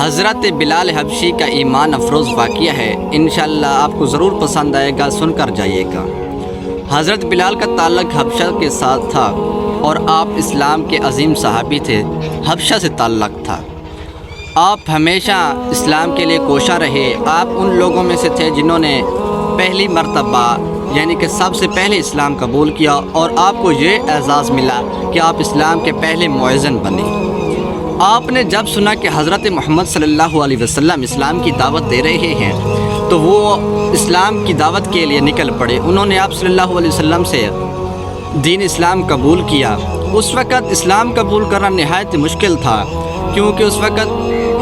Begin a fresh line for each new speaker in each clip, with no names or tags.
حضرت بلال حبشی کا ایمان افروز واقعہ ہے، انشاءاللہ آپ کو ضرور پسند آئے گا، سن کر جائیے گا۔ حضرت بلال کا تعلق حبشہ کے ساتھ تھا اور آپ اسلام کے عظیم صحابی تھے۔ حبشہ سے تعلق تھا۔ آپ ہمیشہ اسلام کے لیے کوشاں رہے۔ آپ ان لوگوں میں سے تھے جنہوں نے پہلی مرتبہ یعنی کہ سب سے پہلے اسلام قبول کیا، اور آپ کو یہ اعزاز ملا کہ آپ اسلام کے پہلے مؤذن بنے۔ آپ نے جب سنا کہ حضرت محمد صلی اللہ علیہ وسلم اسلام کی دعوت دے رہے ہیں تو وہ اسلام کی دعوت کے لیے نکل پڑے۔ انہوں نے آپ صلی اللہ علیہ وسلم سے دین اسلام قبول کیا۔ اس وقت اسلام قبول کرنا نہایت مشکل تھا، کیونکہ اس وقت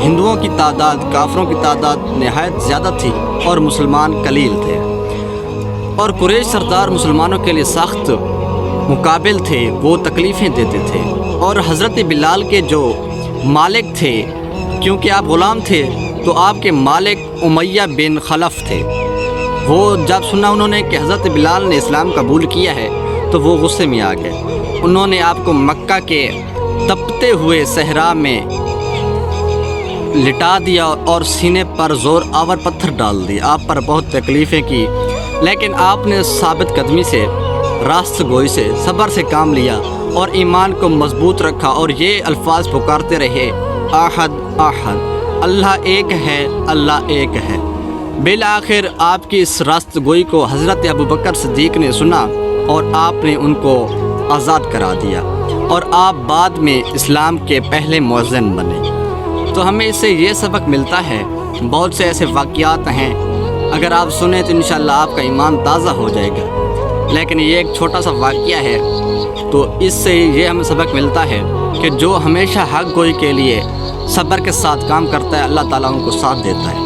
ہندوؤں کی تعداد، کافروں کی تعداد نہایت زیادہ تھی اور مسلمان قلیل تھے، اور قریش سردار مسلمانوں کے لیے سخت مقابل تھے، وہ تکلیفیں دیتے تھے۔ اور حضرت بلال کے جو مالک تھے، کیونکہ آپ غلام تھے تو آپ کے مالک امیہ بن خلف تھے، وہ جب سنا انہوں نے کہ حضرت بلال نے اسلام قبول کیا ہے تو وہ غصے میں آ گئے۔ انہوں نے آپ کو مکہ کے تپتے ہوئے صحرا میں لٹا دیا اور سینے پر زور آور پتھر ڈال دیے۔ آپ پر بہت تکلیفیں کی، لیکن آپ نے ثابت قدمی سے، راست گوئی سے، صبر سے کام لیا اور ایمان کو مضبوط رکھا، اور یہ الفاظ پکارتے رہے: احد احد، اللہ ایک ہے، اللہ ایک ہے۔ بالآخر آپ کی اس راست گوئی کو حضرت ابوبکر صدیق نے سنا اور آپ نے ان کو آزاد کرا دیا، اور آپ بعد میں اسلام کے پہلے مؤذن بنے۔ تو ہمیں اس سے یہ سبق ملتا ہے، بہت سے ایسے واقعات ہیں، اگر آپ سنیں تو انشاءاللہ آپ کا ایمان تازہ ہو جائے گا، لیکن یہ ایک چھوٹا سا واقعہ ہے۔ تو اس سے یہ ہمیں سبق ملتا ہے کہ جو ہمیشہ حق گوئی کے لیے صبر کے ساتھ کام کرتا ہے، اللہ تعالیٰ ان کو ساتھ دیتا ہے،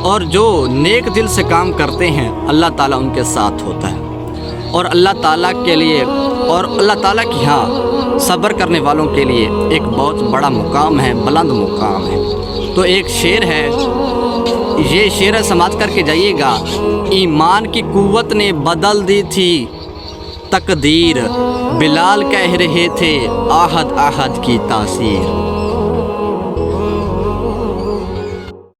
اور جو نیک دل سے کام کرتے ہیں اللہ تعالیٰ ان کے ساتھ ہوتا ہے، اور اللہ تعالیٰ کے لیے اور اللہ تعالیٰ کی ہاں صبر کرنے والوں کے لیے ایک بہت بڑا مقام ہے، بلند مقام ہے۔ تو ایک شعر ہے، یہ شعر سماعت کر کے جائیے گا: ایمان کی قوت نے بدل دی تھی تقدیر، بلال کہہ رہے تھے احد احد کی تاثیر۔